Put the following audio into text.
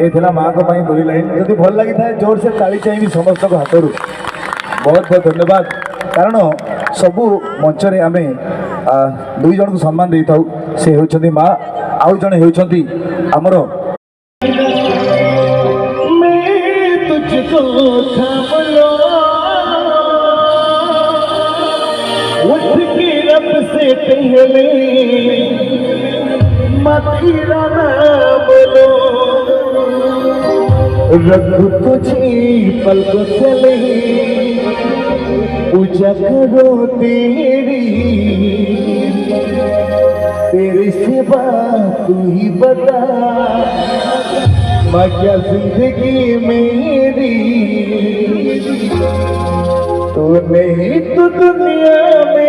ये माँ को दुई लाइन जब भल लगी था जोर से ताली चाहिए समस्त हाथ बहुत बहुत धन्यवाद कारण सबू मंच रे आमे दुई जन को सम्मान दे था से होती माँ आउ जड़े होती आमर से पहले मथुरा न बोलो रघु तुझे पल को चले पूजा करो तेरी सेवा तू ही बता मैं क्या जिंदगी मेरी तो नहीं तो दुनिया में